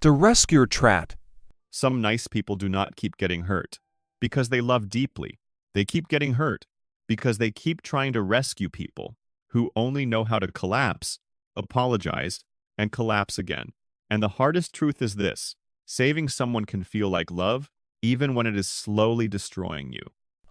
The rescuer trap. Some nice people do not keep getting hurt because they love deeply. They keep getting hurt because they keep trying to rescue people who only know how to collapse, apologize, and collapse again. And the hardest truth is this: saving someone can feel like love, even when it is slowly destroying you.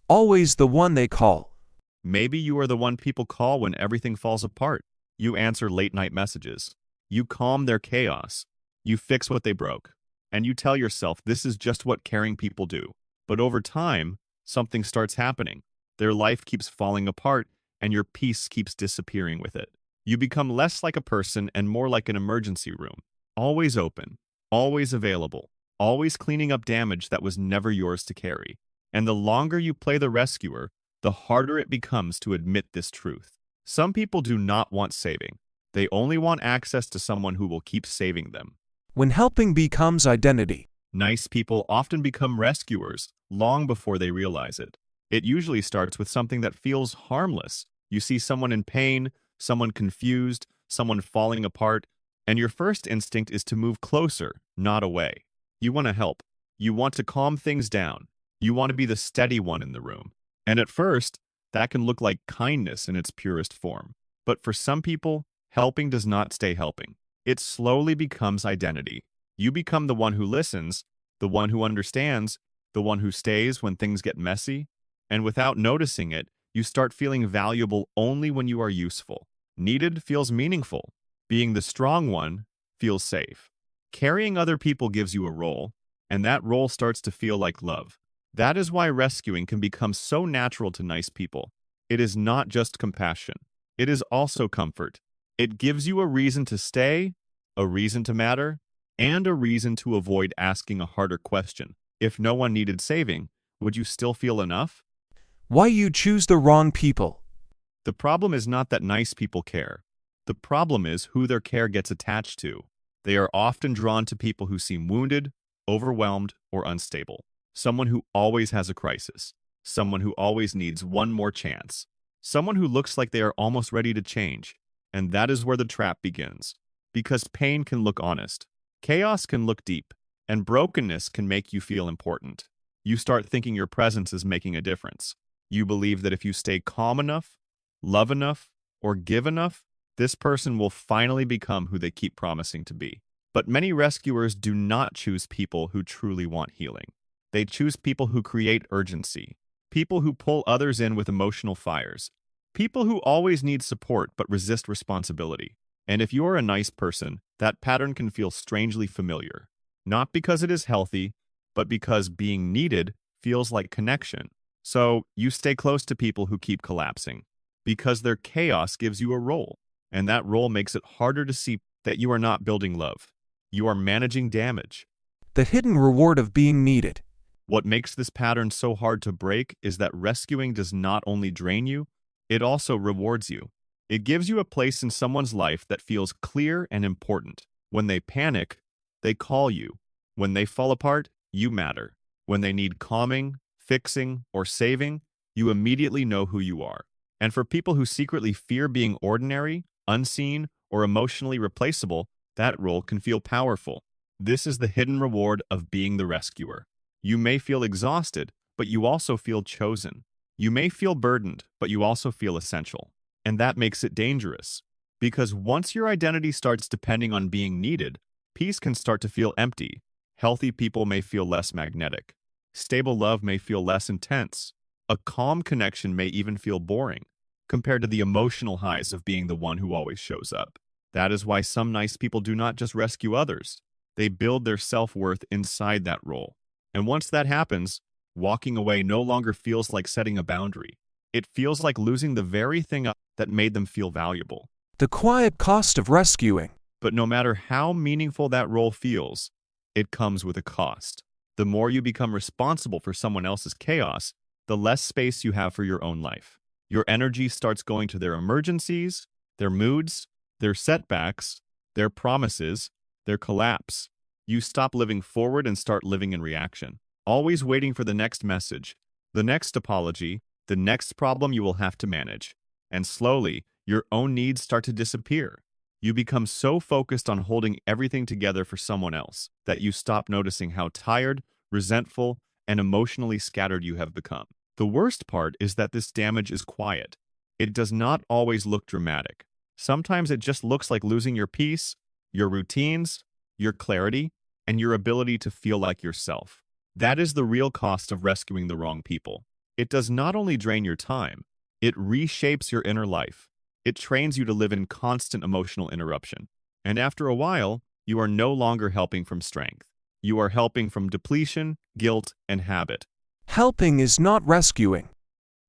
Always the one they call. Maybe you are the one people call when everything falls apart. You answer late-night messages. You calm their chaos. You fix what they broke. And you tell yourself this is just what caring people do. But over time, something starts happening. Their life keeps falling apart, and your peace keeps disappearing with it. You become less like a person and more like an emergency room. Always open, always available, always cleaning up damage that was never yours to carry. And the longer you play the rescuer, the harder it becomes to admit this truth. Some people do not want saving. They only want access to someone who will keep saving them. When helping becomes identity. Nice people often become rescuers long before they realize it. It usually starts with something that feels harmless. You see someone in pain, someone confused, someone falling apart, and your first instinct is to move closer, not away. You want to help. You want to calm things down. You want to be the steady one in the room. And at first, that can look like kindness in its purest form. But for some people, helping does not stay helping. It slowly becomes identity. You become the one who listens, the one who understands, the one who stays when things get messy. And without noticing it, you start feeling valuable only when you are useful. Needed feels meaningful. Being the strong one feels safe. Carrying other people gives you a role, and that role starts to feel like love. That is why rescuing can become so natural to nice people. It is not just compassion. It is also comfort. It gives you a reason to stay, a reason to matter, and a reason to avoid asking a harder question. If no one needed saving, would you still feel enough? Why you choose the wrong people. The problem is not that nice people care. The problem is who their care gets attached to. They are often drawn to people who seem wounded, overwhelmed, or unstable. Someone who always has a crisis. Someone who always needs one more chance. Someone who looks like they are almost ready to change. And that is where the trap begins. Because pain can look honest. Chaos can look deep. And brokenness can make you feel important. You start thinking your presence is making a difference. You believe that if you stay calm enough, love enough, or give enough, this person will finally become who they keep promising to be. But many rescuers do not choose people who truly want healing. They choose people who create urgency, people who pull others in with emotional fires, people who always need support but resist responsibility. And if you're a nice person, that pattern can feel strangely familiar. Not because it is healthy, but because being needed feels like connection. So you stay close to people who keep collapsing, because their chaos gives you a role, and that role makes it harder to see that you are not building love. You are managing damage. The hidden reward of being needed. What makes this pattern so hard to break is that rescuing does not only drain you, it also rewards you. It gives you a place in someone's life that feels clear and important. When they panic, they call you. When they fall apart, you matter. When they need calming, fixing, or saving, you immediately know who you are. And for people who secretly fear being ordinary, unseen, or emotionally replaceable, that role can feel powerful. This is the hidden reward of being the rescuer. You may feel exhausted, but you also feel chosen. You may feel burdened, but you also feel essential. And that makes it dangerous. Because once your identity starts depending on being needed, peace can start to feel empty. Healthy people may feel less magnetic. Stable love may feel less intense. A calm connection may even feel boring, compared to the emotional highs of being the one who always shows up. That is why some nice people do not just rescue others. They build their self-worth inside that role. And once that happens, walking away no longer feels like setting a boundary. It feels like losing the very thing that made them feel valuable. The quiet cost of rescuing. But no matter how meaningful that role feels, it comes with a cost. The more you become responsible for someone else's chaos, the less space you have for your own life. Your energy starts going to their emergencies, their moods, their setbacks, their promises, their collapse. You stop living forward and start living in reaction, always waiting for the next message, the next apology, the next problem you will have to manage. And slowly, your own needs start to disappear. You become so focused on holding everything together for someone else that you stop noticing how tired, resentful, and emotionally scattered you have become. The worst part is that this damage is quiet. It does not always look dramatic. Sometimes it just looks like losing your peace, your routines, your clarity, and your ability to feel like yourself. That is the real cost of rescuing the wrong people. It does not only drain your time, it reshapes your inner life. It trains you to live in constant emotional interruption. And after a while, you are no longer helping from strength. You are helping from depletion, guilt, and habit. Helping is not rescuing.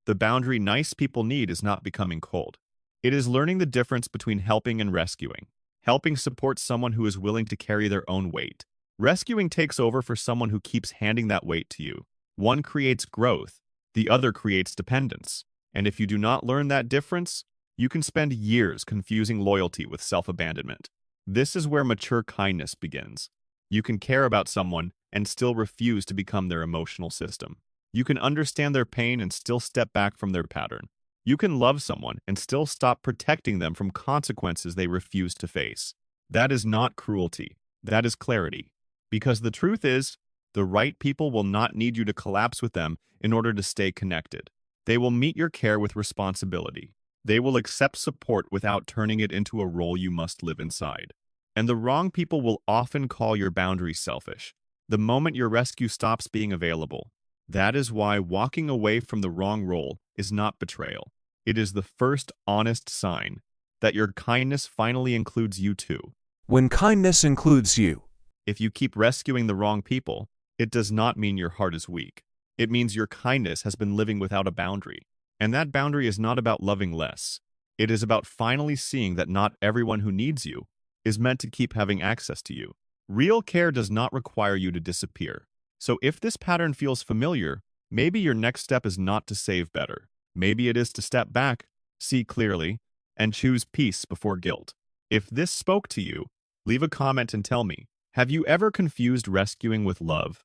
The boundary nice people need is not becoming cold. It is learning the difference between helping and rescuing. Helping supports someone who is willing to carry their own weight. Rescuing takes over for someone who keeps handing that weight to you. One creates growth, the other creates dependence. And if you do not learn that difference, you can spend years confusing loyalty with self-abandonment. This is where mature kindness begins. You can care about someone and still refuse to become their emotional system. You can understand their pain and still step back from their pattern. You can love someone and still stop protecting them from consequences they refuse to face. That is not cruelty. That is clarity. Because the truth is, the right people will not need you to collapse with them in order to stay connected. They will meet your care with responsibility. They will accept support without turning it into a role you must live inside. And the wrong people will often call your boundaries selfish. The moment your rescue stops being available, that is why walking away from the wrong role is not betrayal. It is the first honest sign that your kindness finally includes you too. When kindness includes you. If you keep rescuing the wrong people, it does not mean your heart is weak. It means your kindness has been living without a boundary. And that boundary is not about loving less. It is about finally seeing that not everyone who needs you is meant to keep having access to you. Real care does not require you to disappear. So if this pattern feels familiar, maybe your next step is not to save better. Maybe it is to step back, see clearly, and choose peace before guilt. If this spoke to you, leave a comment and tell me, have you ever confused rescuing with love?